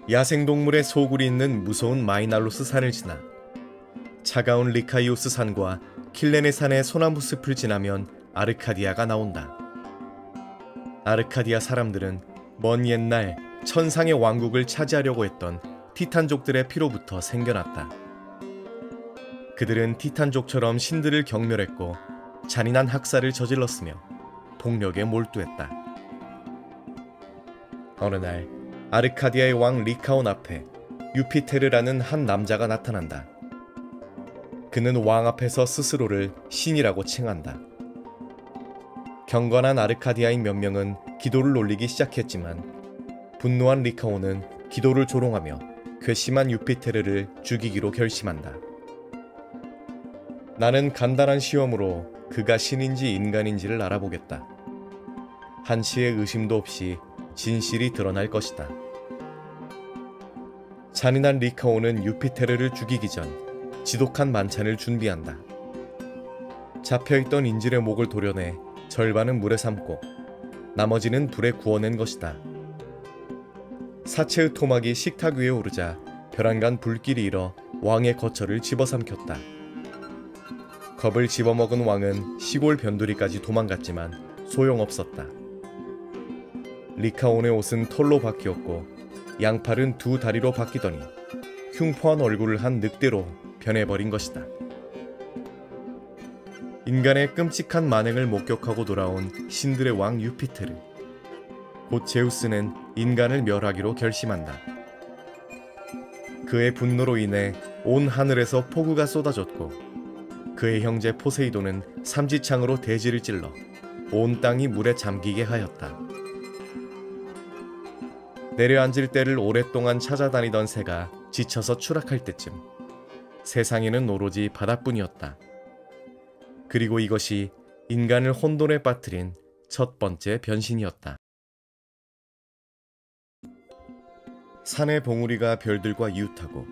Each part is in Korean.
야생동물의 소굴이 있는 무서운 마이날로스 산을 지나 차가운 리카이오스 산과 킬레네 산의 소나무 숲을 지나면 아르카디아가 나온다. 아르카디아 사람들은 먼 옛날 천상의 왕국을 차지하려고 했던 티탄족들의 피로부터 생겨났다. 그들은 티탄족처럼 신들을 경멸했고 잔인한 학살을 저질렀으며 폭력에 몰두했다. 어느 날 아르카디아의 왕 리카온 앞에 유피테르라는 한 남자가 나타난다. 그는 왕 앞에서 스스로를 신이라고 칭한다. 경건한 아르카디아인 몇 명은 기도를 올리기 시작했지만 분노한 리카온은 기도를 조롱하며 괘씸한 유피테르를 죽이기로 결심한다. 나는 간단한 시험으로 그가 신인지 인간인지를 알아보겠다. 한치의 의심도 없이 진실이 드러날 것이다. 잔인한 리카온은 유피테르를 죽이기 전 지독한 만찬을 준비한다. 잡혀있던 인질의 목을 도려내 절반은 물에 삶고 나머지는 불에 구워낸 것이다. 사체의 토막이 식탁 위에 오르자 벼랑간 불길이 일어 왕의 거처를 집어삼켰다. 겁을 집어먹은 왕은 시골 변두리까지 도망갔지만 소용없었다. 리카온의 옷은 털로 바뀌었고 양팔은 두 다리로 바뀌더니 흉포한 얼굴을 한 늑대로 변해버린 것이다. 인간의 끔찍한 만행을 목격하고 돌아온 신들의 왕 유피테르. 곧 제우스는 인간을 멸하기로 결심한다. 그의 분노로 인해 온 하늘에서 폭우가 쏟아졌고 그의 형제 포세이돈은 삼지창으로 대지를 찔러 온 땅이 물에 잠기게 하였다. 내려앉을 때를 오랫동안 찾아다니던 새가 지쳐서 추락할 때쯤 세상에는 오로지 바다뿐이었다. 그리고 이것이 인간을 혼돈에 빠뜨린 첫 번째 변신이었다. 산의 봉우리가 별들과 이웃하고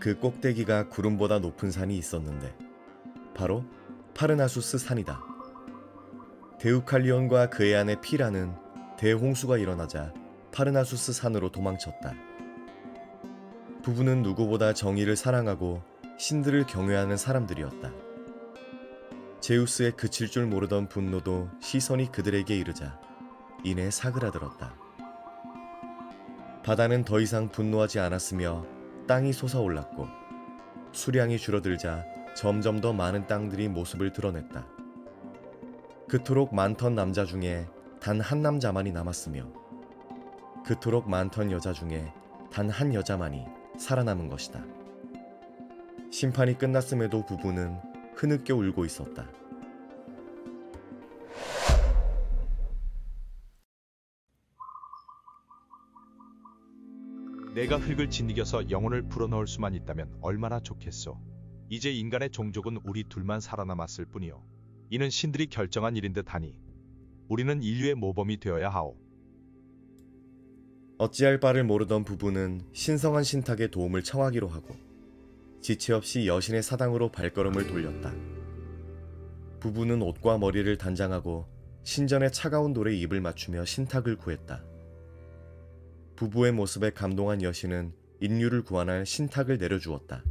그 꼭대기가 구름보다 높은 산이 있었는데 바로 파르나수스 산이다. 데우칼리온과 그의 아내 피라는 대홍수가 일어나자 파르나수스 산으로 도망쳤다. 부부는 누구보다 정의를 사랑하고 신들을 경외하는 사람들이었다. 제우스의 그칠 줄 모르던 분노도 시선이 그들에게 이르자 이내 사그라들었다. 바다는 더 이상 분노하지 않았으며 땅이 솟아올랐고 수량이 줄어들자 점점 더 많은 땅들이 모습을 드러냈다. 그토록 많던 남자 중에 단 한 남자만이 남았으며 그토록 많던 여자 중에 단 한 여자만이 살아남은 것이다. 심판이 끝났음에도 부부는 흐느껴 울고 있었다. 내가 흙을 짓이겨서 영혼을 불어넣을 수만 있다면 얼마나 좋겠소. 이제 인간의 종족은 우리 둘만 살아남았을 뿐이요. 이는 신들이 결정한 일인 듯하니 우리는 인류의 모범이 되어야 하오. 어찌할 바를 모르던 부부는 신성한 신탁의 도움을 청하기로 하고 지체 없이 여신의 사당으로 발걸음을 돌렸다. 부부는 옷과 머리를 단장하고 신전의 차가운 돌에 입을 맞추며 신탁을 구했다. 부부의 모습에 감동한 여신은 인류를 구원할 신탁을 내려주었다.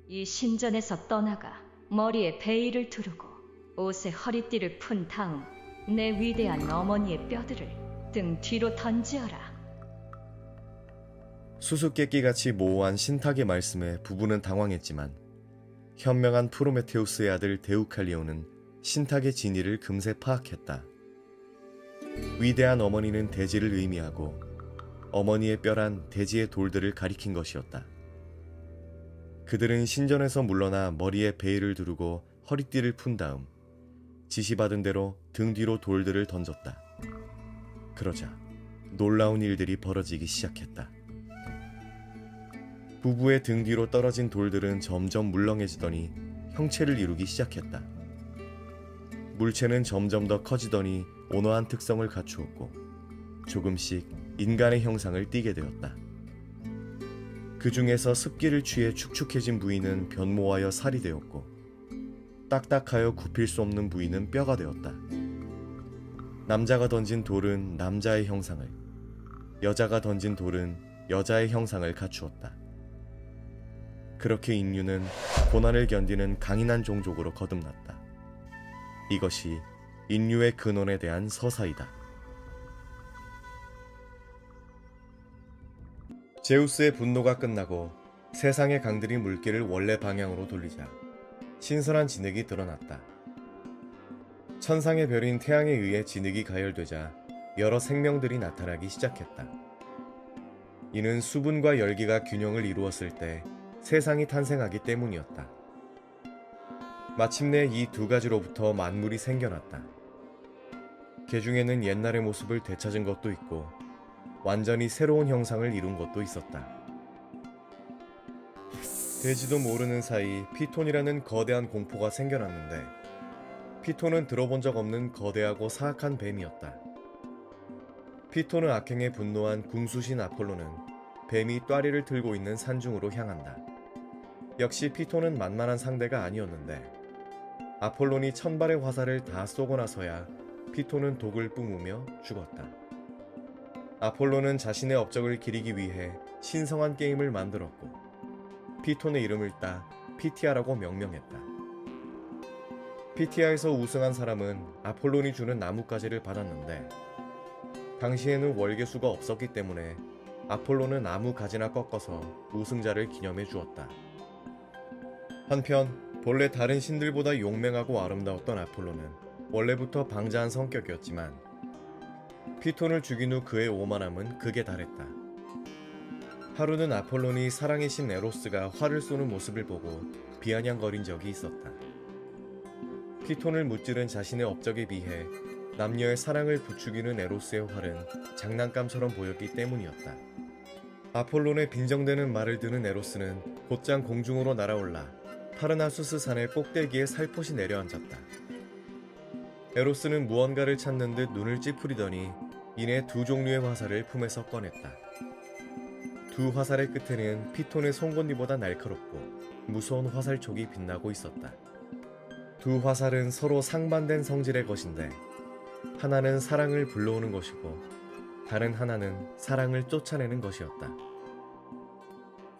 이 신전에서 떠나가 머리에 베일을 두르고 옷에 허리띠를 푼 다음 내 위대한 어머니의 뼈들을 등 뒤로 던지어라. 수수께끼같이 모호한 신탁의 말씀에 부부는 당황했지만 현명한 프로메테우스의 아들 데우칼리오는 신탁의 진위를 금세 파악했다. 위대한 어머니는 대지를 의미하고 어머니의 뼈란 대지의 돌들을 가리킨 것이었다. 그들은 신전에서 물러나 머리에 베일을 두르고 허리띠를 푼 다음 지시받은 대로 등 뒤로 돌들을 던졌다. 그러자 놀라운 일들이 벌어지기 시작했다. 부부의 등 뒤로 떨어진 돌들은 점점 물렁해지더니 형체를 이루기 시작했다. 물체는 점점 더 커지더니 온화한 특성을 갖추었고 조금씩 인간의 형상을 띠게 되었다. 그 중에서 습기를 취해 축축해진 부위는 변모하여 살이 되었고 딱딱하여 굽힐 수 없는 부위는 뼈가 되었다. 남자가 던진 돌은 남자의 형상을, 여자가 던진 돌은 여자의 형상을 갖추었다. 그렇게 인류는 고난을 견디는 강인한 종족으로 거듭났다. 이것이 인류의 근원에 대한 서사이다. 제우스의 분노가 끝나고 세상의 강들이 물길을 원래 방향으로 돌리자 신선한 진흙이 드러났다. 천상의 별인 태양에 의해 진흙이 가열되자 여러 생명들이 나타나기 시작했다. 이는 수분과 열기가 균형을 이루었을 때 세상이 탄생하기 때문이었다. 마침내 이 두 가지로부터 만물이 생겨났다. 그 중에는 옛날의 모습을 되찾은 것도 있고 완전히 새로운 형상을 이룬 것도 있었다. 되지도 모르는 사이 피톤이라는 거대한 공포가 생겨났는데 피톤은 들어본 적 없는 거대하고 사악한 뱀이었다. 피톤은 악행에 분노한 궁수신 아폴로는 뱀이 뙤리를 들고 있는 산중으로 향한다. 역시 피톤은 만만한 상대가 아니었는데 아폴론이 1000발의 화살을 다 쏘고 나서야 피톤은 독을 뿜으며 죽었다. 아폴로는 자신의 업적을 기리기 위해 신성한 게임을 만들었고 피톤의 이름을 따 피티아라고 명명했다. 피티아에서 우승한 사람은 아폴론이 주는 나뭇가지를 받았는데 당시에는 월계수가 없었기 때문에 아폴로는 나무 가지나 꺾어서 우승자를 기념해 주었다. 한편 본래 다른 신들보다 용맹하고 아름다웠던 아폴로는 원래부터 방자한 성격이었지만 피톤을 죽인 후 그의 오만함은 극에 달했다. 하루는 아폴론이 사랑의 신 에로스가 활을 쏘는 모습을 보고 비아냥거린 적이 있었다. 피톤을 무찌른 자신의 업적에 비해 남녀의 사랑을 부추기는 에로스의 활은 장난감처럼 보였기 때문이었다. 아폴론의 빈정대는 말을 듣는 에로스는 곧장 공중으로 날아올라 파르나수스 산의 꼭대기에 살포시 내려앉았다. 에로스는 무언가를 찾는 듯 눈을 찌푸리더니 이내 두 종류의 화살을 품에서 꺼냈다. 두 화살의 끝에는 피톤의 송곳니보다 날카롭고 무서운 화살촉이 빛나고 있었다. 두 화살은 서로 상반된 성질의 것인데 하나는 사랑을 불러오는 것이고 다른 하나는 사랑을 쫓아내는 것이었다.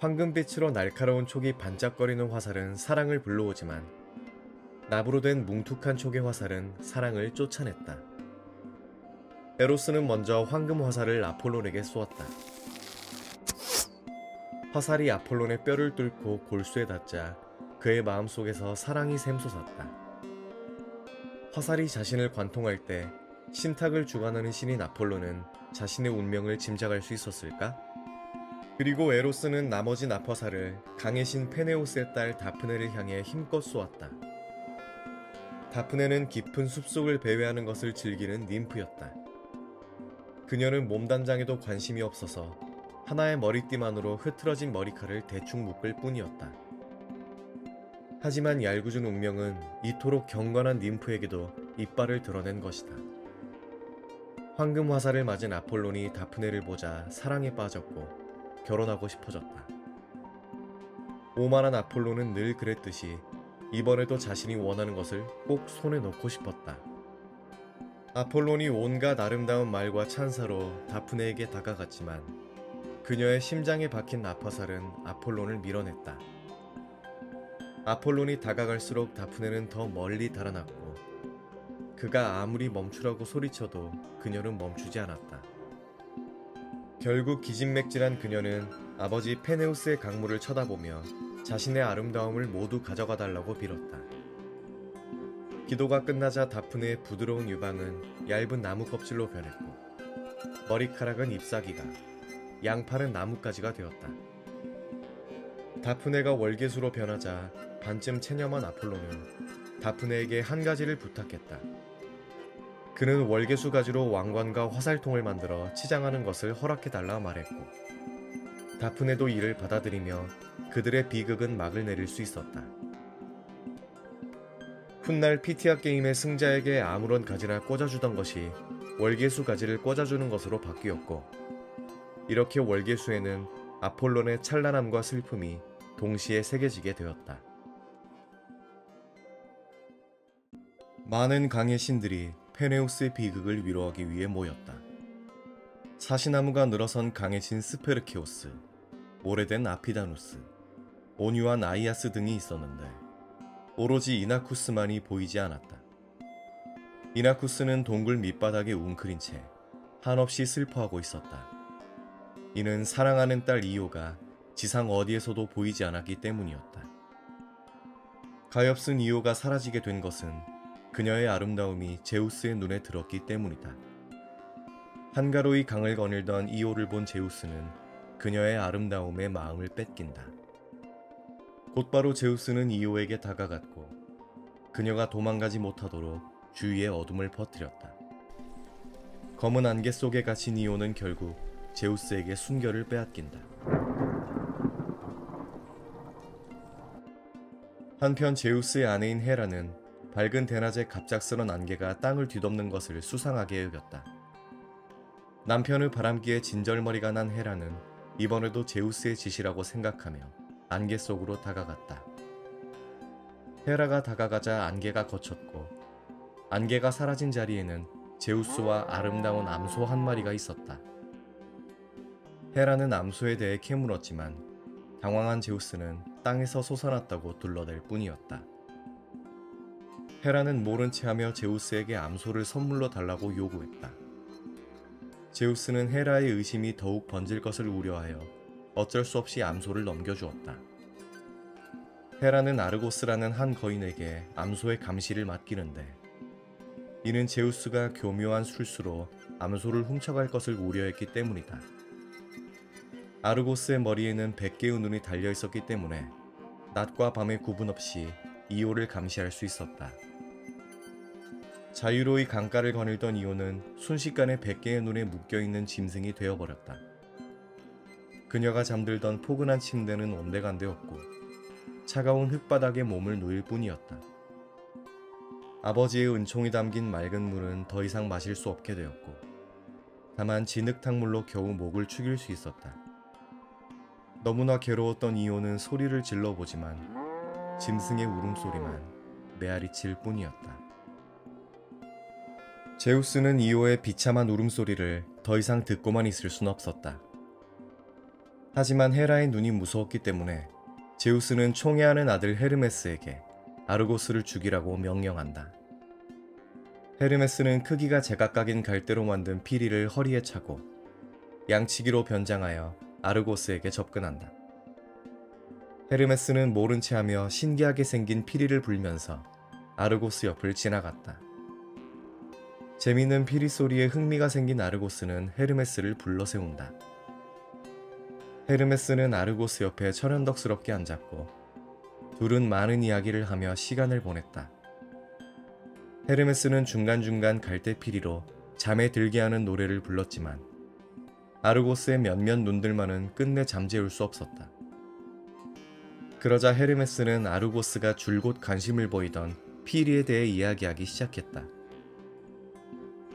황금빛으로 날카로운 촉이 반짝거리는 화살은 사랑을 불러오지만 납으로 된 뭉툭한 촉의 화살은 사랑을 쫓아냈다. 에로스는 먼저 황금 화살을 아폴론에게 쏘았다. 화살이 아폴론의 뼈를 뚫고 골수에 닿자 그의 마음속에서 사랑이 샘솟았다. 화살이 자신을 관통할 때 신탁을 주관하는 신인 아폴로는 자신의 운명을 짐작할 수 있었을까? 그리고 에로스는 나머지 납화살을 강의 신 페네우스의 딸 다프네를 향해 힘껏 쏘았다. 다프네는 깊은 숲속을 배회하는 것을 즐기는 ним프였다. 그녀는 몸단장에도 관심이 없어서 하나의 머리띠만으로 흐트러진 머리칼을 대충 묶을 뿐이었다. 하지만 얄궂은 운명은 이토록 경건한 ним프에게도 이빨을 드러낸 것이다. 황금 화살을 맞은 아폴론이 다프네를 보자 사랑에 빠졌고 결혼하고 싶어졌다. 오만한 아폴론은 늘 그랬듯이 이번에도 자신이 원하는 것을 꼭 손에 넣고 싶었다. 아폴론이 온갖 아름다운 말과 찬사로 다프네에게 다가갔지만 그녀의 심장에 박힌 납화살은 아폴론을 밀어냈다. 아폴론이 다가갈수록 다프네는 더 멀리 달아났고 그가 아무리 멈추라고 소리쳐도 그녀는 멈추지 않았다. 결국 기진맥진한 그녀는 아버지 페네우스의 강물을 쳐다보며 자신의 아름다움을 모두 가져가 달라고 빌었다. 기도가 끝나자 다프네의 부드러운 유방은 얇은 나무 껍질로 변했고 머리카락은 잎사귀가, 양팔은 나뭇가지가 되었다. 다프네가 월계수로 변하자 반쯤 체념한 아폴로는 다프네에게 한 가지를 부탁했다. 그는 월계수 가지로 왕관과 화살통을 만들어 치장하는 것을 허락해달라 말했고 다프네도 이를 받아들이며 그들의 비극은 막을 내릴 수 있었다. 훗날 피티아 게임의 승자에게 아무런 가지나 꽂아주던 것이 월계수 가지를 꽂아주는 것으로 바뀌었고 이렇게 월계수에는 아폴론의 찬란함과 슬픔이 동시에 새겨지게 되었다. 많은 강의 신들이 페네우스의 비극을 위로하기 위해 모였다. 사시나무가 늘어선 강해진 스페르케오스, 오래된 아피다누스, 온유한 아이아스 등이 있었는데 오로지 이나쿠스만이 보이지 않았다. 이나쿠스는 동굴 밑바닥에 웅크린 채 한없이 슬퍼하고 있었다. 이는 사랑하는 딸 이오가 지상 어디에서도 보이지 않았기 때문이었다. 가엾은 이오가 사라지게 된 것은 그녀의 아름다움이 제우스의 눈에 들었기 때문이다. 한가로이 강을 거닐던 이오를 본 제우스는 그녀의 아름다움에 마음을 뺏긴다. 곧바로 제우스는 이오에게 다가갔고 그녀가 도망가지 못하도록 주위에 어둠을 퍼뜨렸다. 검은 안개 속에 갇힌 이오는 결국 제우스에게 순결을 빼앗긴다. 한편 제우스의 아내인 헤라는 밝은 대낮에 갑작스런 안개가 땅을 뒤덮는 것을 수상하게 여겼다. 남편의 바람기에 진절머리가 난 헤라는 이번에도 제우스의 짓이라고 생각하며 안개 속으로 다가갔다. 헤라가 다가가자 안개가 걷혔고 안개가 사라진 자리에는 제우스와 아름다운 암소 한 마리가 있었다. 헤라는 암소에 대해 캐물었지만 당황한 제우스는 땅에서 솟아났다고 둘러댈 뿐이었다. 헤라는 모른 체하며 제우스에게 암소를 선물로 달라고 요구했다. 제우스는 헤라의 의심이 더욱 번질 것을 우려하여 어쩔 수 없이 암소를 넘겨주었다. 헤라는 아르고스라는 한 거인에게 암소의 감시를 맡기는데 이는 제우스가 교묘한 술수로 암소를 훔쳐갈 것을 우려했기 때문이다. 아르고스의 머리에는 100개의 눈이 달려 있었기 때문에 낮과 밤의 구분 없이 이오를 감시할 수 있었다. 자유로이 강가를 거닐던 이오는 순식간에 100개의 눈에 묶여있는 짐승이 되어버렸다. 그녀가 잠들던 포근한 침대는 온데간데없고 차가운 흙바닥에 몸을 누일 뿐이었다. 아버지의 은총이 담긴 맑은 물은 더 이상 마실 수 없게 되었고 다만 진흙탕물로 겨우 목을 축일 수 있었다. 너무나 괴로웠던 이오는 소리를 질러보지만 짐승의 울음소리만 메아리칠 뿐이었다. 제우스는 이오의 비참한 울음소리를 더 이상 듣고만 있을 순 없었다. 하지만 헤라의 눈이 무서웠기 때문에 제우스는 총애하는 아들 헤르메스에게 아르고스를 죽이라고 명령한다. 헤르메스는 크기가 제각각인 갈대로 만든 피리를 허리에 차고 양치기로 변장하여 아르고스에게 접근한다. 헤르메스는 모른 체하며 신기하게 생긴 피리를 불면서 아르고스 옆을 지나갔다. 재미있는 피리 소리에 흥미가 생긴 아르고스는 헤르메스를 불러 세운다. 헤르메스는 아르고스 옆에 철연덕스럽게 앉았고 둘은 많은 이야기를 하며 시간을 보냈다. 헤르메스는 중간중간 갈대피리로 잠에 들게 하는 노래를 불렀지만 아르고스의 몇몇 눈들만은 끝내 잠재울 수 없었다. 그러자 헤르메스는 아르고스가 줄곧 관심을 보이던 피리에 대해 이야기하기 시작했다.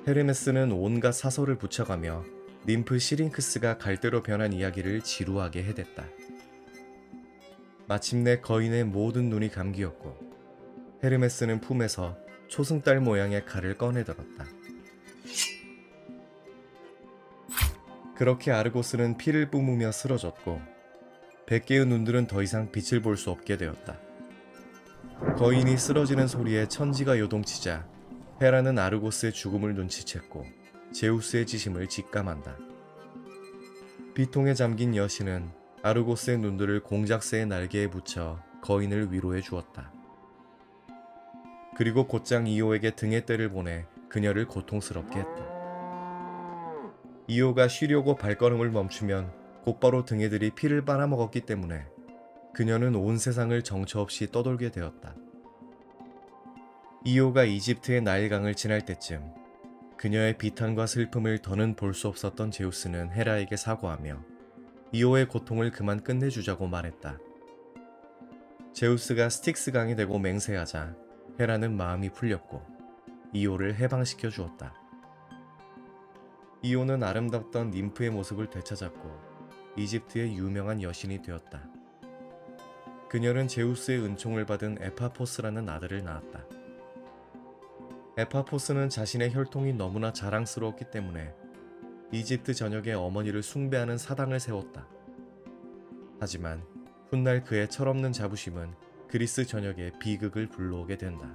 헤르메스는 온갖 사설을 붙여가며 ним프 시링크스가 갈대로 변한 이야기를 지루하게 해댔다. 마침내 거인의 모든 눈이 감기었고 헤르메스는 품에서 초승달 모양의 칼을 꺼내들었다. 그렇게 아르고스는 피를 뿜으며 쓰러졌고 100개의 눈들은 더 이상 빛을 볼 수 없게 되었다. 거인이 쓰러지는 소리에 천지가 요동치자 헤라는 아르고스의 죽음을 눈치챘고 제우스의 지심을 직감한다. 비통에 잠긴 여신은 아르고스의 눈들을 공작새의 날개에 붙여 거인을 위로해 주었다. 그리고 곧장 이오에게 등에 때를 보내 그녀를 고통스럽게 했다. 이오가 쉬려고 발걸음을 멈추면 곧바로 등에들이 피를 빨아먹었기 때문에 그녀는 온 세상을 정처 없이 떠돌게 되었다. 이오가 이집트의 나일강을 지날 때쯤 그녀의 비탄과 슬픔을 더는 볼 수 없었던 제우스는 헤라에게 사과하며 이오의 고통을 그만 끝내주자고 말했다. 제우스가 스틱스강이 되고 맹세하자 헤라는 마음이 풀렸고 이오를 해방시켜 주었다. 이오는 아름답던 ним프의 모습을 되찾았고 이집트의 유명한 여신이 되었다. 그녀는 제우스의 은총을 받은 에파포스라는 아들을 낳았다. 에파포스는 자신의 혈통이 너무나 자랑스러웠기 때문에 이집트 전역에 어머니를 숭배하는 사당을 세웠다. 하지만 훗날 그의 철없는 자부심은 그리스 전역에 비극을 불러오게 된다.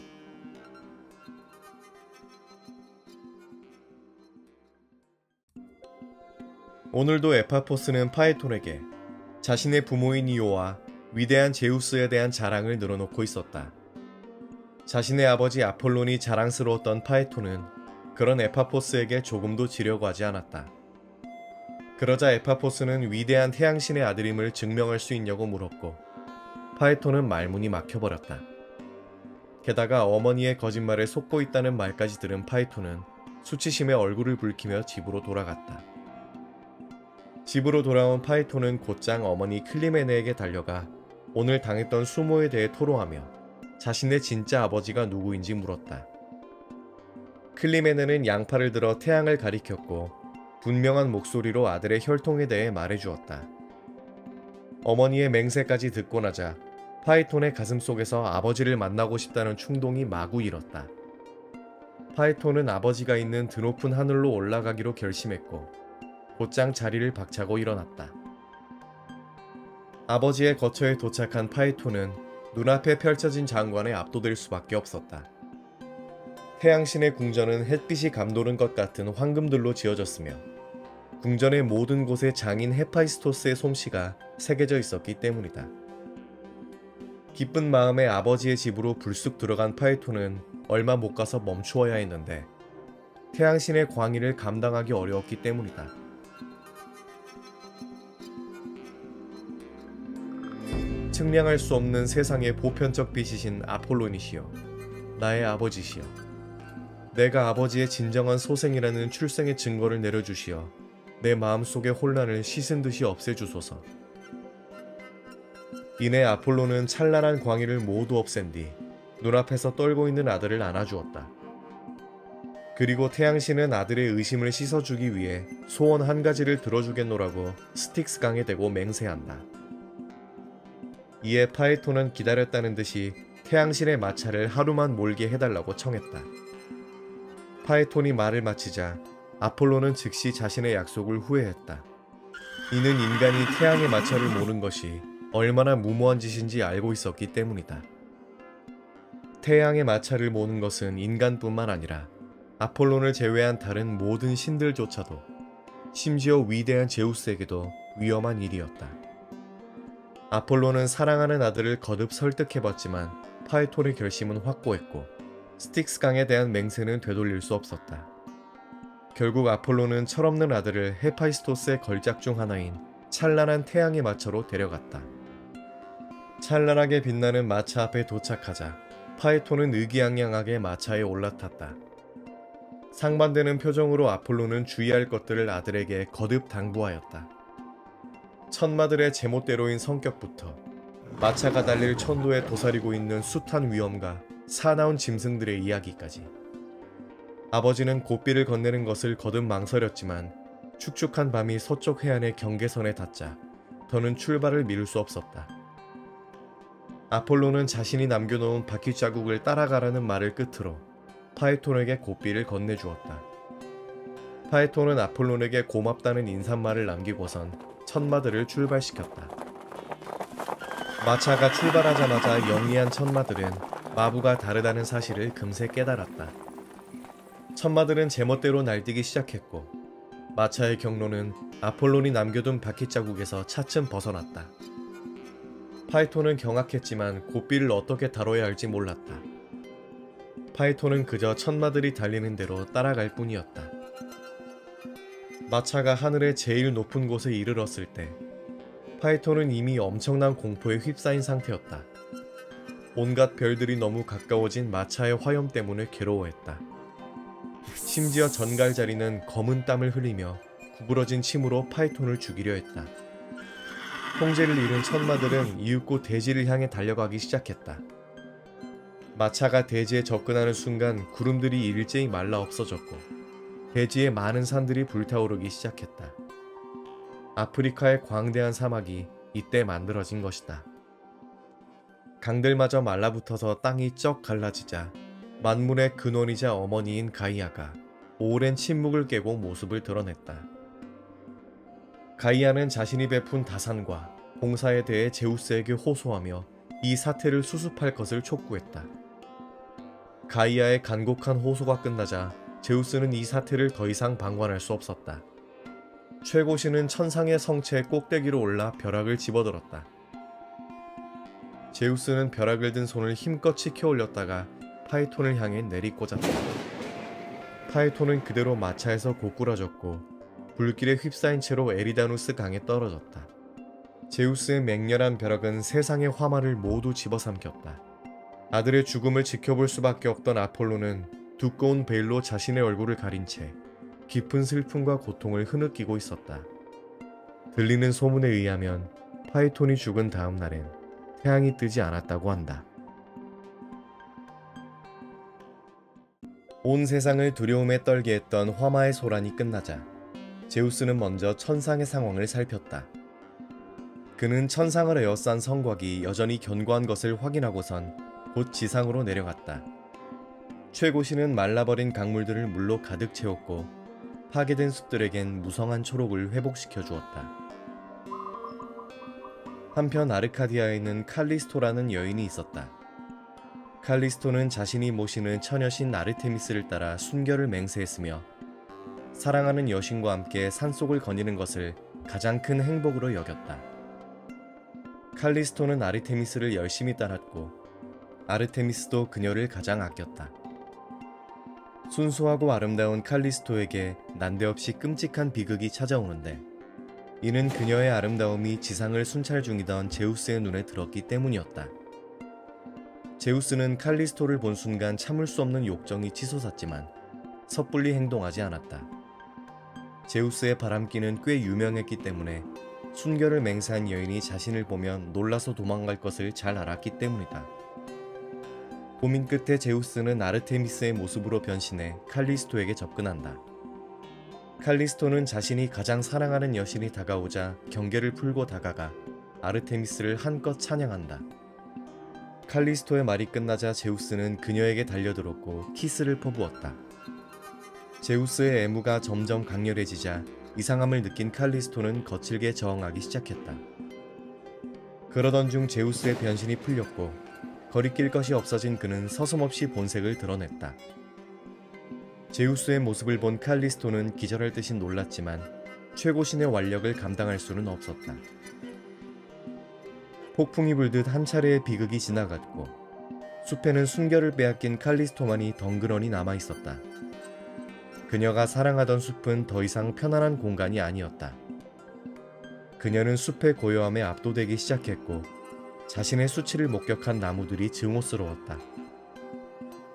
오늘도 에파포스는 파에톤에게 자신의 부모인 이오와 위대한 제우스에 대한 자랑을 늘어놓고 있었다. 자신의 아버지 아폴론이 자랑스러웠던 파에톤은 그런 에파포스에게 조금도 지려고 하지 않았다. 그러자 에파포스는 위대한 태양신의 아들임을 증명할 수 있냐고 물었고 파에톤은 말문이 막혀버렸다. 게다가 어머니의 거짓말에 속고 있다는 말까지 들은 파에톤은 수치심에 얼굴을 붉히며 집으로 돌아갔다. 집으로 돌아온 파에톤은 곧장 어머니 클리메네에게 달려가 오늘 당했던 수모에 대해 토로하며 자신의 진짜 아버지가 누구인지 물었다. 클리메네는 양팔을 들어 태양을 가리켰고 분명한 목소리로 아들의 혈통에 대해 말해주었다. 어머니의 맹세까지 듣고 나자 파에톤의 가슴속에서 아버지를 만나고 싶다는 충동이 마구 일었다. 파에톤은 아버지가 있는 드높은 하늘로 올라가기로 결심했고 곧장 자리를 박차고 일어났다. 아버지의 거처에 도착한 파에톤은 눈앞에 펼쳐진 장관에 압도될 수밖에 없었다. 태양신의 궁전은 햇빛이 감도는 것 같은 황금들로 지어졌으며 궁전의 모든 곳에 장인 헤파이스토스의 솜씨가 새겨져 있었기 때문이다. 기쁜 마음에 아버지의 집으로 불쑥 들어간 파에톤은 얼마 못 가서 멈추어야 했는데 태양신의 광의를 감당하기 어려웠기 때문이다. 측량할 수 없는 세상의 보편적 빛이신 아폴로니시여, 나의 아버지시여, 내가 아버지의 진정한 소생이라는 출생의 증거를 내려주시어 내 마음속의 혼란을 씻은 듯이 없애주소서. 이내 아폴로는 찬란한 광의를 모두 없앤 뒤 눈앞에서 떨고 있는 아들을 안아주었다. 그리고 태양신은 아들의 의심을 씻어주기 위해 소원 한 가지를 들어주겠노라고 스틱스 강에 대고 맹세한다. 이에 파에톤은 기다렸다는 듯이 태양신의 마차를 하루만 몰게 해달라고 청했다. 파에톤이 말을 마치자 아폴로는 즉시 자신의 약속을 후회했다. 이는 인간이 태양의 마차를 모는 것이 얼마나 무모한 짓인지 알고 있었기 때문이다. 태양의 마차를 모는 것은 인간뿐만 아니라 아폴론을 제외한 다른 모든 신들조차도, 심지어 위대한 제우스에게도 위험한 일이었다. 아폴로는 사랑하는 아들을 거듭 설득해봤지만 파에톤의 결심은 확고했고 스틱스 강에 대한 맹세는 되돌릴 수 없었다. 결국 아폴로는 철없는 아들을 헤파이스토스의 걸작 중 하나인 찬란한 태양의 마차로 데려갔다. 찬란하게 빛나는 마차 앞에 도착하자 파에톤은 의기양양하게 마차에 올라탔다. 상반되는 표정으로 아폴로는 주의할 것들을 아들에게 거듭 당부하였다. 천마들의 제멋대로인 성격부터 마차가 달릴 천도에 도사리고 있는 숱한 위험과 사나운 짐승들의 이야기까지. 아버지는 고비를 건네는 것을 거듭 망설였지만 축축한 밤이 서쪽 해안의 경계선에 닿자 더는 출발을 미룰 수 없었다. 아폴로는 자신이 남겨놓은 바퀴 자국을 따라가라는 말을 끝으로 파에톤에게 고비를 건네주었다. 파에톤은 아폴론에게 고맙다는 인사말을 남기고선 천마들을 출발시켰다. 마차가 출발하자마자 영리한 천마들은 마부가 다르다는 사실을 금세 깨달았다. 천마들은 제멋대로 날뛰기 시작했고 마차의 경로는 아폴론이 남겨둔 바퀴 자국에서 차츰 벗어났다. 파에톤은 경악했지만 고비를 어떻게 다뤄야 할지 몰랐다. 파에톤은 그저 천마들이 달리는 대로 따라갈 뿐이었다. 마차가 하늘의 제일 높은 곳에 이르렀을 때 파에톤은 이미 엄청난 공포에 휩싸인 상태였다. 온갖 별들이 너무 가까워진 마차의 화염 때문에 괴로워했다. 심지어 전갈자리는 검은 땀을 흘리며 구부러진 침으로 파에톤을 죽이려 했다. 통제를 잃은 천마들은 이윽고 대지를 향해 달려가기 시작했다. 마차가 대지에 접근하는 순간 구름들이 일제히 말라 없어졌고 대지의 많은 산들이 불타오르기 시작했다. 아프리카의 광대한 사막이 이때 만들어진 것이다. 강들마저 말라붙어서 땅이 쩍 갈라지자 만물의 근원이자 어머니인 가이아가 오랜 침묵을 깨고 모습을 드러냈다. 가이아는 자신이 베푼 다산과 봉사에 대해 제우스에게 호소하며 이 사태를 수습할 것을 촉구했다. 가이아의 간곡한 호소가 끝나자 제우스는 이 사태를 더 이상 방관할 수 없었다. 최고신은 천상의 성체의 꼭대기로 올라 벼락을 집어들었다. 제우스는 벼락을 든 손을 힘껏 치켜 올렸다가 파이톤을 향해 내리꽂았다. 파이톤은 그대로 마차에서 고꾸라졌고 불길에 휩싸인 채로 에리다누스 강에 떨어졌다. 제우스의 맹렬한 벼락은 세상의 화마를 모두 집어삼켰다. 아들의 죽음을 지켜볼 수밖에 없던 아폴로는 두꺼운 베일로 자신의 얼굴을 가린 채 깊은 슬픔과 고통을 흐느끼고 있었다. 들리는 소문에 의하면 파이톤이 죽은 다음 날엔 태양이 뜨지 않았다고 한다. 온 세상을 두려움에 떨게 했던 화마의 소란이 끝나자 제우스는 먼저 천상의 상황을 살폈다. 그는 천상을 에워싼 성곽이 여전히 견고한 것을 확인하고선 곧 지상으로 내려갔다. 최고신은 말라버린 강물들을 물로 가득 채웠고 파괴된 숲들에겐 무성한 초록을 회복시켜 주었다. 한편 아르카디아에 있는 칼리스토라는 여인이 있었다. 칼리스토는 자신이 모시는 처녀신 아르테미스를 따라 순결을 맹세했으며 사랑하는 여신과 함께 산속을 거니는 것을 가장 큰 행복으로 여겼다. 칼리스토는 아르테미스를 열심히 따랐고 아르테미스도 그녀를 가장 아꼈다. 순수하고 아름다운 칼리스토에게 난데없이 끔찍한 비극이 찾아오는데 이는 그녀의 아름다움이 지상을 순찰 중이던 제우스의 눈에 들었기 때문이었다. 제우스는 칼리스토를 본 순간 참을 수 없는 욕정이 치솟았지만 섣불리 행동하지 않았다. 제우스의 바람기는 꽤 유명했기 때문에 순결을 맹세한 여인이 자신을 보면 놀라서 도망갈 것을 잘 알았기 때문이다. 고민 끝에 제우스는 아르테미스의 모습으로 변신해 칼리스토에게 접근한다. 칼리스토는 자신이 가장 사랑하는 여신이 다가오자 경계를 풀고 다가가 아르테미스를 한껏 찬양한다. 칼리스토의 말이 끝나자 제우스는 그녀에게 달려들었고 키스를 퍼부었다. 제우스의 애무가 점점 강렬해지자 이상함을 느낀 칼리스토는 거칠게 저항하기 시작했다. 그러던 중 제우스의 변신이 풀렸고 거리낄 것이 없어진 그는 서슴없이 본색을 드러냈다. 제우스의 모습을 본 칼리스토는 기절할 듯이 놀랐지만 최고신의 완력을 감당할 수는 없었다. 폭풍이 불듯 한 차례의 비극이 지나갔고 숲에는 순결을 빼앗긴 칼리스토만이 덩그러니 남아있었다. 그녀가 사랑하던 숲은 더 이상 편안한 공간이 아니었다. 그녀는 숲의 고요함에 압도되기 시작했고 자신의 수치를 목격한 나무들이 증오스러웠다.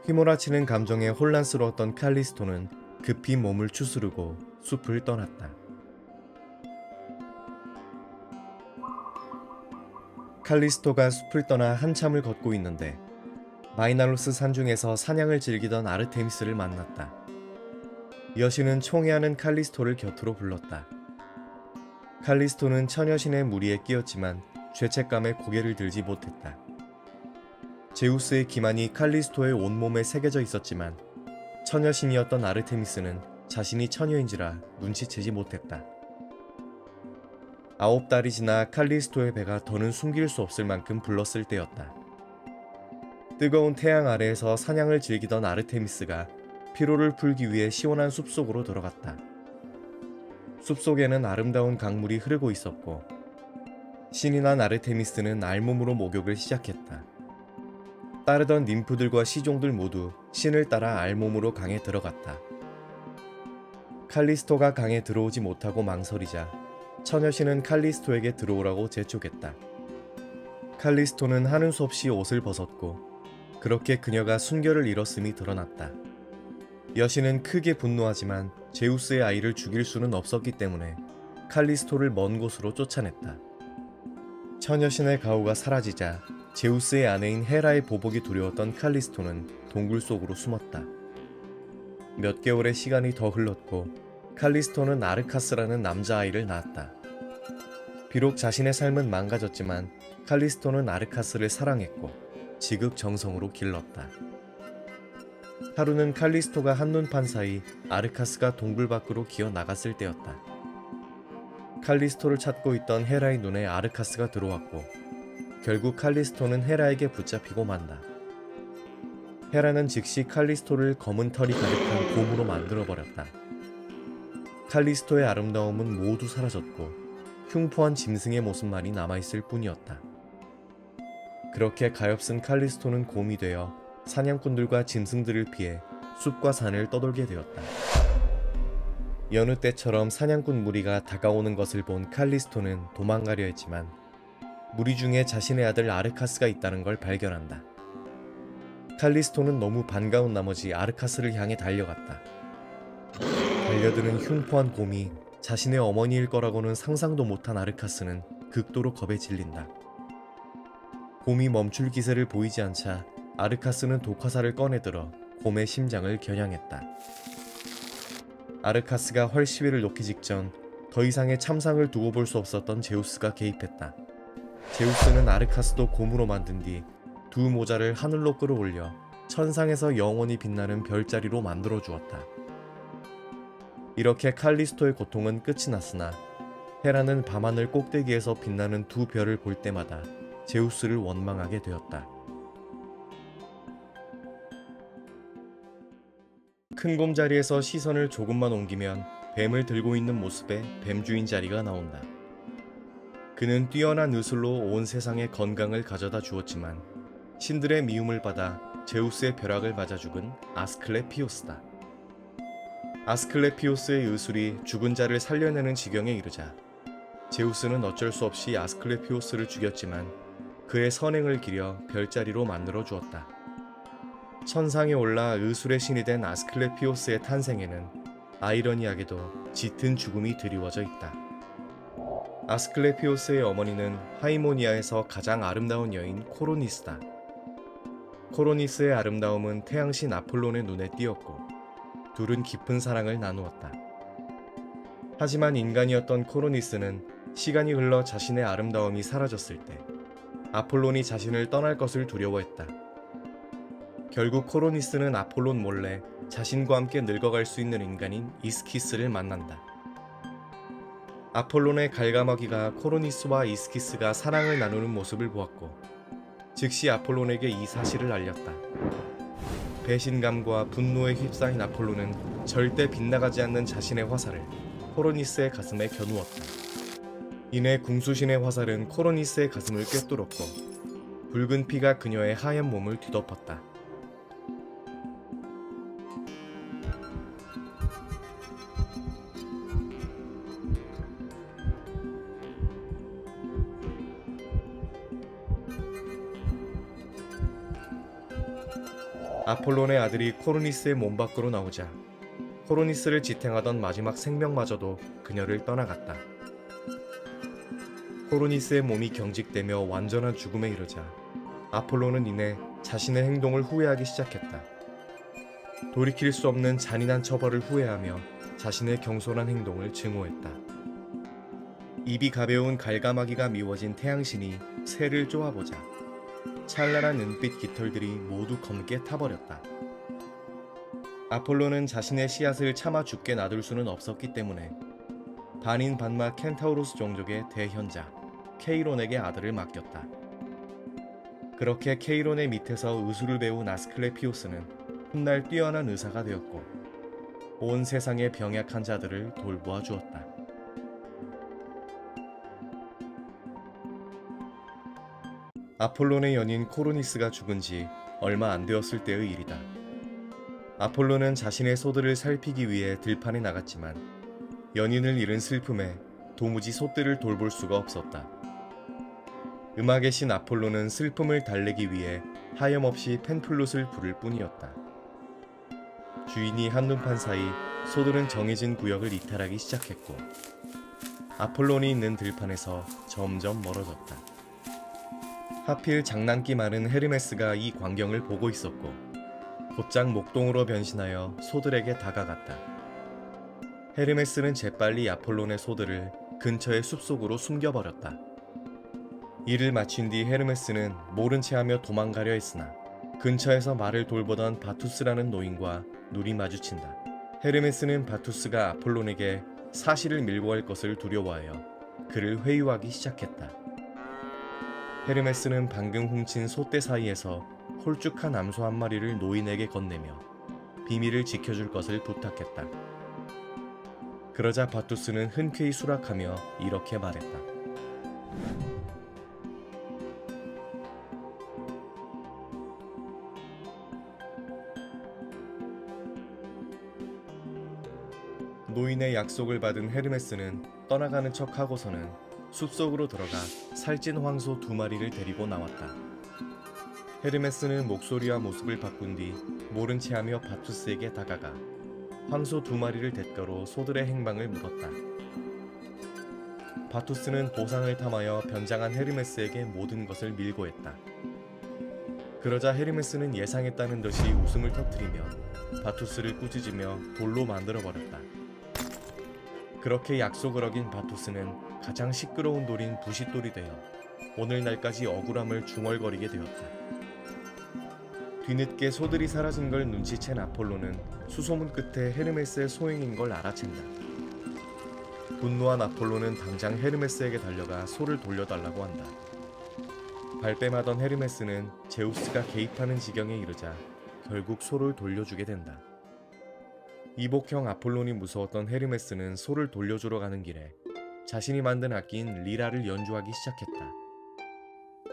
휘몰아치는 감정에 혼란스러웠던 칼리스토는 급히 몸을 추스르고 숲을 떠났다. 칼리스토가 숲을 떠나 한참을 걷고 있는데 마이나로스 산중에서 사냥을 즐기던 아르테미스를 만났다. 여신은 총애하는 칼리스토를 곁으로 불렀다. 칼리스토는 처녀신의 무리에 끼었지만 죄책감에 고개를 들지 못했다. 제우스의 기만이 칼리스토의 온몸에 새겨져 있었지만 처녀신이었던 아르테미스는 자신이 처녀인지라 눈치채지 못했다. 9달이 지나 칼리스토의 배가 더는 숨길 수 없을 만큼 불렀을 때였다. 뜨거운 태양 아래에서 사냥을 즐기던 아르테미스가 피로를 풀기 위해 시원한 숲속으로 들어갔다. 숲속에는 아름다운 강물이 흐르고 있었고 신이 난 아르테미스는 알몸으로 목욕을 시작했다. 따르던 ним프들과 시종들 모두 신을 따라 알몸으로 강에 들어갔다. 칼리스토가 강에 들어오지 못하고 망설이자 처녀신은 칼리스토에게 들어오라고 재촉했다. 칼리스토는 하는 수 없이 옷을 벗었고 그렇게 그녀가 순결을 잃었음이 드러났다. 여신은 크게 분노하지만 제우스의 아이를 죽일 수는 없었기 때문에 칼리스토를 먼 곳으로 쫓아냈다. 처녀신의 가호가 사라지자 제우스의 아내인 헤라의 보복이 두려웠던 칼리스토는 동굴 속으로 숨었다. 몇 개월의 시간이 더 흘렀고 칼리스토는 아르카스라는 남자아이를 낳았다. 비록 자신의 삶은 망가졌지만 칼리스토는 아르카스를 사랑했고 지극정성으로 길렀다. 하루는 칼리스토가 한눈판 사이 아르카스가 동굴 밖으로 기어 나갔을 때였다. 칼리스토를 찾고 있던 헤라의 눈에 아르카스가 들어왔고 결국 칼리스토는 헤라에게 붙잡히고 만다. 헤라는 즉시 칼리스토를 검은 털이 가득한 곰으로 만들어버렸다. 칼리스토의 아름다움은 모두 사라졌고 흉포한 짐승의 모습만이 남아있을 뿐이었다. 그렇게 가엾은 칼리스토는 곰이 되어 사냥꾼들과 짐승들을 피해 숲과 산을 떠돌게 되었다. 여느 때처럼 사냥꾼 무리가 다가오는 것을 본 칼리스토는 도망가려 했지만 무리 중에 자신의 아들 아르카스가 있다는 걸 발견한다. 칼리스토는 너무 반가운 나머지 아르카스를 향해 달려갔다. 달려드는 흉포한 곰이 자신의 어머니일 거라고는 상상도 못한 아르카스는 극도로 겁에 질린다. 곰이 멈출 기세를 보이지 않자 아르카스는 독화살을 꺼내들어 곰의 심장을 겨냥했다. 아르카스가 활시위를 놓기 직전 더 이상의 참상을 두고 볼 수 없었던 제우스가 개입했다. 제우스는 아르카스도 곰으로 만든 뒤 두 모자를 하늘로 끌어올려 천상에서 영원히 빛나는 별자리로 만들어 주었다. 이렇게 칼리스토의 고통은 끝이 났으나 헤라는 밤하늘 꼭대기에서 빛나는 두 별을 볼 때마다 제우스를 원망하게 되었다. 큰 곰 자리에서 시선을 조금만 옮기면 뱀을 들고 있는 모습의 뱀주인 자리가 나온다. 그는 뛰어난 의술로 온 세상에 건강을 가져다 주었지만 신들의 미움을 받아 제우스의 벼락을 맞아 죽은 아스클레피오스다. 아스클레피오스의 의술이 죽은 자를 살려내는 지경에 이르자 제우스는 어쩔 수 없이 아스클레피오스를 죽였지만 그의 선행을 기려 별자리로 만들어 주었다. 천상에 올라 의술의 신이 된 아스클레피오스의 탄생에는 아이러니하게도 짙은 죽음이 드리워져 있다. 아스클레피오스의 어머니는 하이모니아에서 가장 아름다운 여인 코로니스다. 코로니스의 아름다움은 태양신 아폴론의 눈에 띄었고 둘은 깊은 사랑을 나누었다. 하지만 인간이었던 코로니스는 시간이 흘러 자신의 아름다움이 사라졌을 때 아폴론이 자신을 떠날 것을 두려워했다. 결국 코로니스는 아폴론 몰래 자신과 함께 늙어갈 수 있는 인간인 이스키스를 만난다. 아폴론의 갈가마귀가 코로니스와 이스키스가 사랑을 나누는 모습을 보았고 즉시 아폴론에게 이 사실을 알렸다. 배신감과 분노에 휩싸인 아폴론은 절대 빗나가지 않는 자신의 화살을 코로니스의 가슴에 겨누었다. 이내 궁수신의 화살은 코로니스의 가슴을 꿰뚫었고 붉은 피가 그녀의 하얀 몸을 뒤덮었다. 아폴론의 아들이 코로니스의 몸 밖으로 나오자 코로니스를 지탱하던 마지막 생명마저도 그녀를 떠나갔다. 코로니스의 몸이 경직되며 완전한 죽음에 이르자 아폴론은 이내 자신의 행동을 후회하기 시작했다. 돌이킬 수 없는 잔인한 처벌을 후회하며 자신의 경솔한 행동을 증오했다. 입이 가벼운 갈가마귀가 미워진 태양신이 새를 쪼아보자 찬란한 은빛 깃털들이 모두 검게 타버렸다. 아폴로는 자신의 씨앗을 차마 죽게 놔둘 수는 없었기 때문에 반인반마 켄타우로스 종족의 대현자 케이론에게 아들을 맡겼다. 그렇게 케이론의 밑에서 의술을 배운 아스클레피오스는 훗날 뛰어난 의사가 되었고 온 세상의 병약한 자들을 돌보아 주었다. 아폴론의 연인 코로니스가 죽은 지 얼마 안 되었을 때의 일이다. 아폴론은 자신의 소들을 살피기 위해 들판에 나갔지만 연인을 잃은 슬픔에 도무지 소들을 돌볼 수가 없었다. 음악의 신 아폴론은 슬픔을 달래기 위해 하염없이 펜플룻을 부를 뿐이었다. 주인이 한눈판 사이 소들은 정해진 구역을 이탈하기 시작했고 아폴론이 있는 들판에서 점점 멀어졌다. 하필 장난기 많은 헤르메스가 이 광경을 보고 있었고 곧장 목동으로 변신하여 소들에게 다가갔다. 헤르메스는 재빨리 아폴론의 소들을 근처의 숲속으로 숨겨버렸다. 이를 마친 뒤 헤르메스는 모른 체하며 도망가려 했으나 근처에서 말을 돌보던 바투스라는 노인과 눈이 마주친다. 헤르메스는 바투스가 아폴론에게 사실을 밀고 할 것을 두려워하여 그를 회유하기 시작했다. 헤르메스는 방금 훔친 소떼 사이에서 홀쭉한 암소 한 마리를 노인에게 건네며 비밀을 지켜줄 것을 부탁했다. 그러자 바투스는 흔쾌히 수락하며 이렇게 말했다. 노인의 약속을 받은 헤르메스는 떠나가는 척하고서는 숲속으로 들어가 살찐 황소 2마리를 데리고 나왔다. 헤르메스는 목소리와 모습을 바꾼 뒤 모른 체하며 바투스에게 다가가 황소 2마리를 대가로 소들의 행방을 물었다. 바투스는 보상을 탐하여 변장한 헤르메스에게 모든 것을 밀고했다. 그러자 헤르메스는 예상했다는 듯이 웃음을 터뜨리며 바투스를 꾸짖으며 돌로 만들어버렸다. 그렇게 약속을 어긴 바투스는 가장 시끄러운 돌인 부싯돌이 되어 오늘날까지 억울함을 중얼거리게 되었다. 뒤늦게 소들이 사라진 걸 눈치챈 아폴로는 수소문 끝에 헤르메스의 소행인 걸 알아챈다. 분노한 아폴로는 당장 헤르메스에게 달려가 소를 돌려달라고 한다. 발뺌하던 헤르메스는 제우스가 개입하는 지경에 이르자 결국 소를 돌려주게 된다. 이복형 아폴론이 무서웠던 헤르메스는 소를 돌려주러 가는 길에 자신이 만든 악기인 리라를 연주하기 시작했다.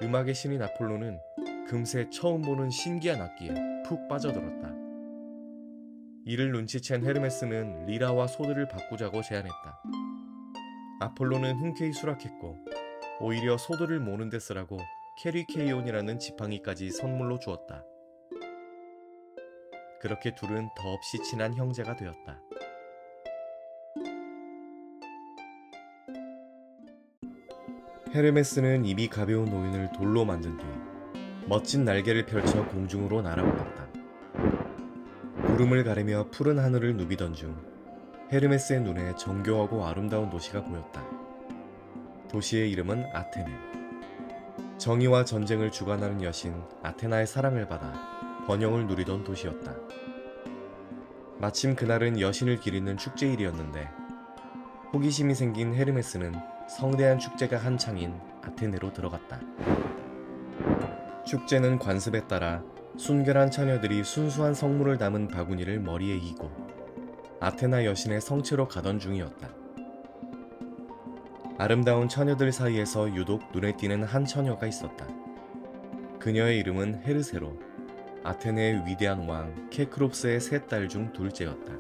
음악의 신인 아폴로는 금세 처음 보는 신기한 악기에 푹 빠져들었다. 이를 눈치챈 헤르메스는 리라와 소들을 바꾸자고 제안했다. 아폴로는 흔쾌히 수락했고 오히려 소들을 모는 데 쓰라고 캐리케이온이라는 지팡이까지 선물로 주었다. 그렇게 둘은 더없이 친한 형제가 되었다. 헤르메스는 입이 가벼운 노인을 돌로 만든 뒤 멋진 날개를 펼쳐 공중으로 날아올랐다. 구름을 가르며 푸른 하늘을 누비던 중 헤르메스의 눈에 정교하고 아름다운 도시가 보였다. 도시의 이름은 아테네. 정의와 전쟁을 주관하는 여신 아테나의 사랑을 받아 번영을 누리던 도시였다. 마침 그날은 여신을 기리는 축제일이었는데 호기심이 생긴 헤르메스는 성대한 축제가 한창인 아테네로 들어갔다. 축제는 관습에 따라 순결한 처녀들이 순수한 성물을 담은 바구니를 머리에 이고 아테나 여신의 성체로 가던 중이었다. 아름다운 처녀들 사이에서 유독 눈에 띄는 한 처녀가 있었다. 그녀의 이름은 헤르세로, 아테네의 위대한 왕 케크롭스의 3딸 중 둘째였다.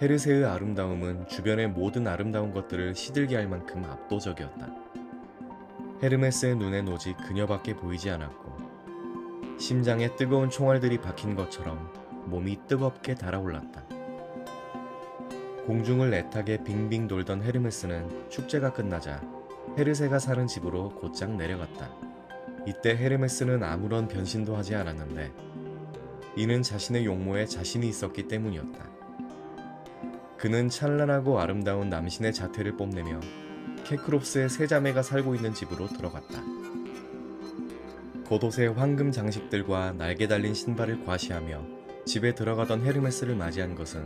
헤르세의 아름다움은 주변의 모든 아름다운 것들을 시들게 할 만큼 압도적이었다. 헤르메스의 눈엔 오직 그녀밖에 보이지 않았고 심장에 뜨거운 총알들이 박힌 것처럼 몸이 뜨겁게 달아올랐다. 공중을 애타게 빙빙 돌던 헤르메스는 축제가 끝나자 헤르세가 사는 집으로 곧장 내려갔다. 이때 헤르메스는 아무런 변신도 하지 않았는데 이는 자신의 용모에 자신이 있었기 때문이었다. 그는 찬란하고 아름다운 남신의 자태를 뽐내며 케크롭스의 3자매가 살고 있는 집으로 들어갔다. 겉옷의 황금 장식들과 날개 달린 신발을 과시하며 집에 들어가던 헤르메스를 맞이한 것은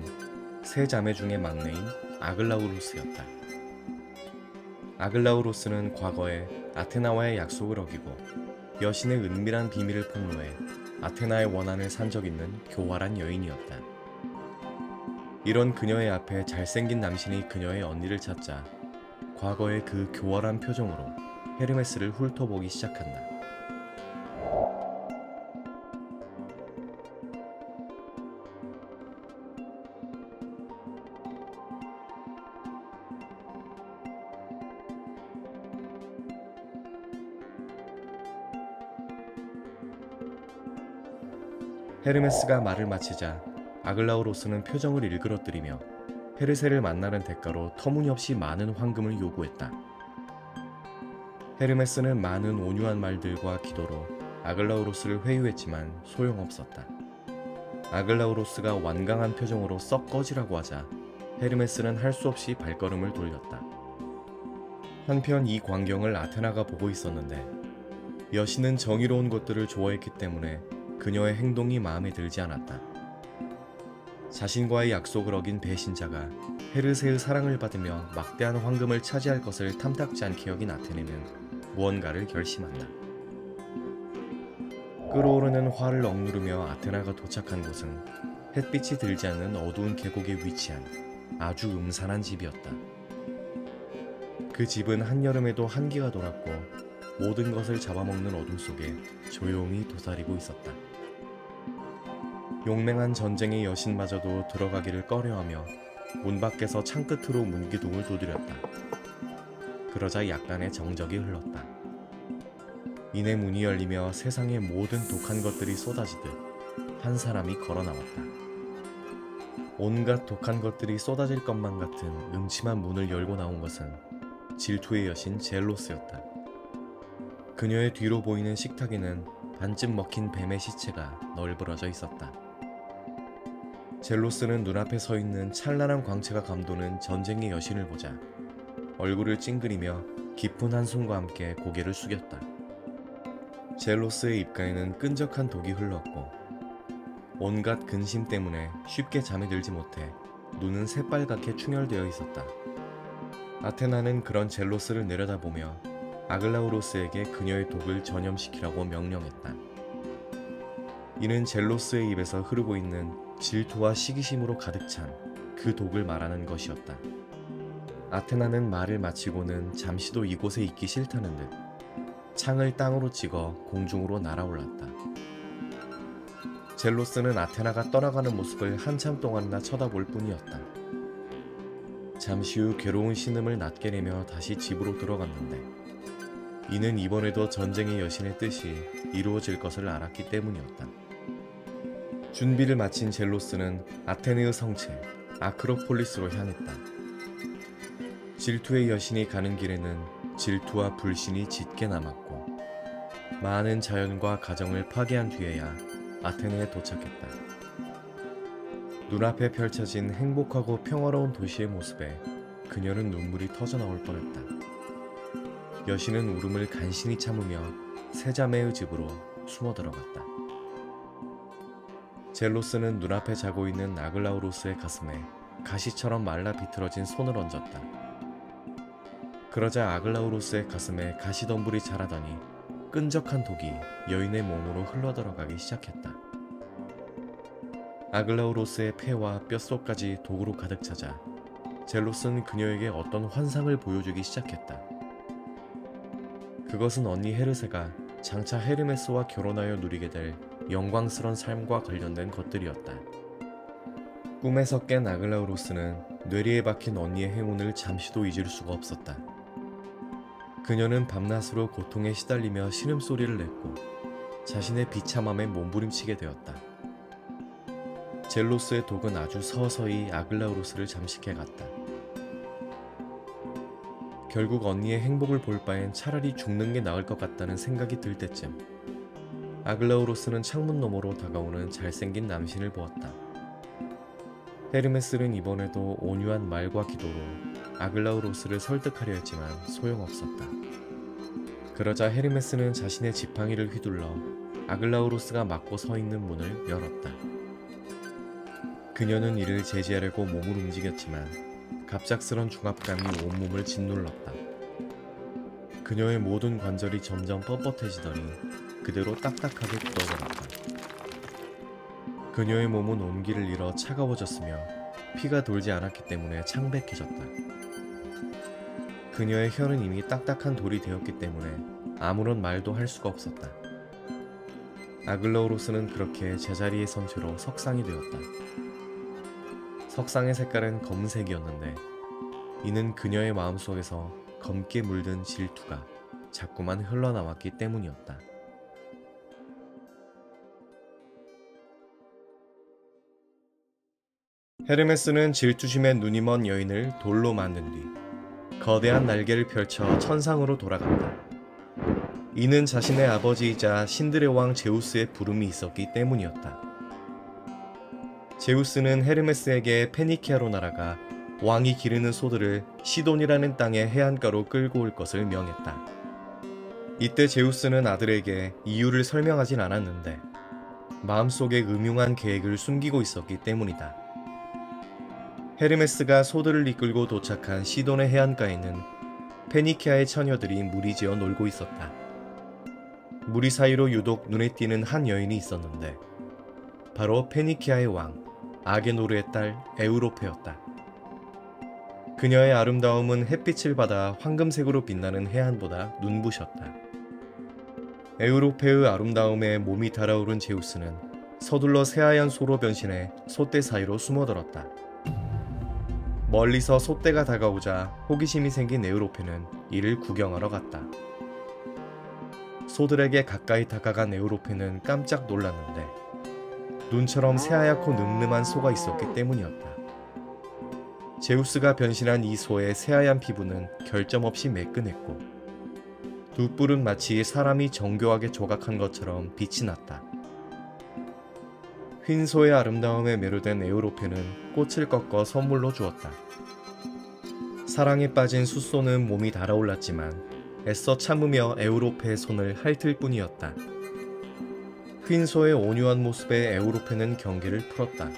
3자매 중의 막내인 아글라우로스였다. 아글라우로스는 과거에 아테나와의 약속을 어기고 여신의 은밀한 비밀을 폭로해 아테나의 원한을 산 적 있는 교활한 여인이었다. 이런 그녀의 앞에 잘생긴 남신이 그녀의 언니를 찾자 과거의 그 교활한 표정으로 헤르메스를 훑어보기 시작한다. 헤르메스가 말을 마치자 아글라우로스는 표정을 일그러뜨리며 헤르세를 만나는 대가로 터무니없이 많은 황금을 요구했다. 헤르메스는 많은 온유한 말들과 기도로 아글라우로스를 회유했지만 소용없었다. 아글라우로스가 완강한 표정으로 썩 꺼지라고 하자 헤르메스는 할 수 없이 발걸음을 돌렸다. 한편 이 광경을 아테나가 보고 있었는데 여신은 정의로운 것들을 좋아했기 때문에 그녀의 행동이 마음에 들지 않았다. 자신과의 약속을 어긴 배신자가 헤르세의 사랑을 받으며 막대한 황금을 차지할 것을 탐탁지 않게 여긴 아테네는 무언가를 결심한다. 끓어오르는 화를 억누르며 아테나가 도착한 곳은 햇빛이 들지 않는 어두운 계곡에 위치한 아주 음산한 집이었다. 그 집은 한여름에도 한기가 돌았고 모든 것을 잡아먹는 어둠 속에 조용히 도사리고 있었다. 용맹한 전쟁의 여신마저도 들어가기를 꺼려하며 문 밖에서 창끝으로 문기둥을 두드렸다. 그러자 약간의 정적이 흘렀다. 이내 문이 열리며 세상의 모든 독한 것들이 쏟아지듯 한 사람이 걸어 나왔다. 온갖 독한 것들이 쏟아질 것만 같은 음침한 문을 열고 나온 것은 질투의 여신 젤로스였다. 그녀의 뒤로 보이는 식탁에는 반쯤 먹힌 뱀의 시체가 널브러져 있었다. 젤로스는 눈앞에 서 있는 찬란한 광채가 감도는 전쟁의 여신을 보자 얼굴을 찡그리며 깊은 한숨과 함께 고개를 숙였다. 젤로스의 입가에는 끈적한 독이 흘렀고 온갖 근심 때문에 쉽게 잠이 들지 못해 눈은 새빨갛게 충혈되어 있었다. 아테나는 그런 젤로스를 내려다보며 아글라우로스에게 그녀의 독을 전염시키라고 명령했다. 이는 젤로스의 입에서 흐르고 있는 질투와 시기심으로 가득 찬 그 독을 말하는 것이었다. 아테나는 말을 마치고는 잠시도 이곳에 있기 싫다는 듯 창을 땅으로 찍어 공중으로 날아올랐다. 젤로스는 아테나가 떠나가는 모습을 한참 동안이나 쳐다볼 뿐이었다. 잠시 후 괴로운 신음을 낮게 내며 다시 집으로 들어갔는데 이는 이번에도 전쟁의 여신의 뜻이 이루어질 것을 알았기 때문이었다. 준비를 마친 젤로스는 아테네의 성체 아크로폴리스로 향했다. 질투의 여신이 가는 길에는 질투와 불신이 짙게 남았고 많은 자연과 가정을 파괴한 뒤에야 아테네에 도착했다. 눈앞에 펼쳐진 행복하고 평화로운 도시의 모습에 그녀는 눈물이 터져나올 뻔했다. 여신은 울음을 간신히 참으며 세자매의 집으로 숨어 들어갔다. 젤로스는 눈앞에 자고 있는 아글라우로스의 가슴에 가시처럼 말라 비틀어진 손을 얹었다. 그러자 아글라우로스의 가슴에 가시덤불이 자라더니 끈적한 독이 여인의 몸으로 흘러들어가기 시작했다. 아글라우로스의 폐와 뼛속까지 독으로 가득 차자 젤로스는 그녀에게 어떤 환상을 보여주기 시작했다. 그것은 언니 헤르세가 장차 헤르메스와 결혼하여 누리게 될 영광스런 삶과 관련된 것들이었다. 꿈에서 깬 아글라우로스는 뇌리에 박힌 언니의 행운을 잠시도 잊을 수가 없었다. 그녀는 밤낮으로 고통에 시달리며 신음소리를 냈고 자신의 비참함에 몸부림치게 되었다. 젤로스의 독은 아주 서서히 아글라우로스를 잠식해갔다. 결국 언니의 행복을 볼 바엔 차라리 죽는 게 나을 것 같다는 생각이 들 때쯤 아글라우로스는 창문 너머로 다가오는 잘생긴 남신을 보았다. 헤르메스는 이번에도 온유한 말과 기도로 아글라우로스를 설득하려 했지만 소용없었다. 그러자 헤르메스는 자신의 지팡이를 휘둘러 아글라우로스가 막고 서 있는 문을 열었다. 그녀는 이를 제지하려고 몸을 움직였지만 갑작스런 중압감이 온몸을 짓눌렀다. 그녀의 모든 관절이 점점 뻣뻣해지더니 그대로 딱딱하게 굳어버렸다. 그녀의 몸은 온기를 잃어 차가워졌으며 피가 돌지 않았기 때문에 창백해졌다. 그녀의 혀는 이미 딱딱한 돌이 되었기 때문에 아무런 말도 할 수가 없었다. 아글라우로스는 그렇게 제자리에 선 채로 석상이 되었다. 석상의 색깔은 검은색이었는데 이는 그녀의 마음속에서 검게 물든 질투가 자꾸만 흘러나왔기 때문이었다. 헤르메스는 질투심에 눈이 먼 여인을 돌로 만든 뒤 거대한 날개를 펼쳐 천상으로 돌아간다. 이는 자신의 아버지이자 신들의 왕 제우스의 부름이 있었기 때문이었다. 제우스는 헤르메스에게 페니키아로 날아가 왕이 기르는 소들을 시돈이라는 땅의 해안가로 끌고 올 것을 명했다. 이때 제우스는 아들에게 이유를 설명하진 않았는데 마음속에 음흉한 계획을 숨기고 있었기 때문이다. 헤르메스가 소들을 이끌고 도착한 시돈의 해안가에는 페니키아의 처녀들이 무리지어 놀고 있었다. 무리 사이로 유독 눈에 띄는 한 여인이 있었는데 바로 페니키아의 왕 아게노르의 딸 에우로페였다. 그녀의 아름다움은 햇빛을 받아 황금색으로 빛나는 해안보다 눈부셨다. 에우로페의 아름다움에 몸이 달아오른 제우스는 서둘러 새하얀 소로 변신해 솥대 사이로 숨어들었다. 멀리서 솥대가 다가오자 호기심이 생긴 에우로페는 이를 구경하러 갔다. 소들에게 가까이 다가간 에우로페는 깜짝 놀랐는데 눈처럼 새하얗고 늠름한 소가 있었기 때문이었다. 제우스가 변신한 이 소의 새하얀 피부는 결점 없이 매끈했고 두 뿔은 마치 사람이 정교하게 조각한 것처럼 빛이 났다. 흰 소의 아름다움에 매료된 에우로페는 꽃을 꺾어 선물로 주었다. 사랑에 빠진 숫소는 몸이 달아올랐지만 애써 참으며 에우로페의 손을 핥을 뿐이었다. 흰 소의 온유한 모습에 에우로페는 경계를 풀었다.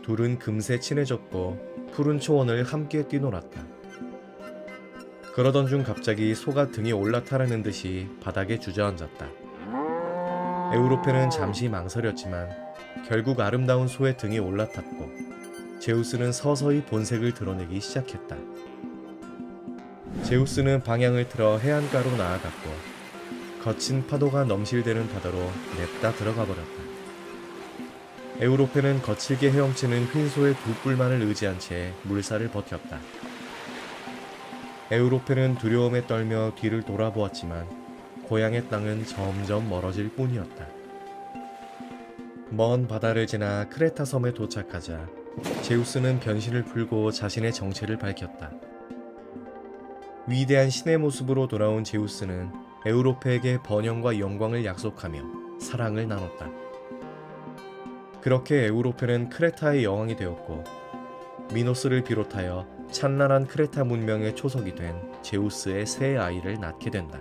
둘은 금세 친해졌고 푸른 초원을 함께 뛰놀았다. 그러던 중 갑자기 소가 등에 올라타라는 듯이 바닥에 주저앉았다. 에우로페는 잠시 망설였지만 결국 아름다운 소의 등에 올라탔고 제우스는 서서히 본색을 드러내기 시작했다. 제우스는 방향을 틀어 해안가로 나아갔고 거친 파도가 넘실대는 바다로 냅다 들어가 버렸다. 에우로페는 거칠게 헤엄치는 흰소의 두 뿔만을 의지한 채 물살을 버텼다. 에우로페는 두려움에 떨며 뒤를 돌아보았지만 고향의 땅은 점점 멀어질 뿐이었다. 먼 바다를 지나 크레타 섬에 도착하자 제우스는 변신을 풀고 자신의 정체를 밝혔다. 위대한 신의 모습으로 돌아온 제우스는 에우로페에게 번영과 영광을 약속하며 사랑을 나눴다. 그렇게 에우로페는 크레타의 여왕이 되었고 미노스를 비롯하여 찬란한 크레타 문명의 초석이 된 제우스의 새 아이를 낳게 된다.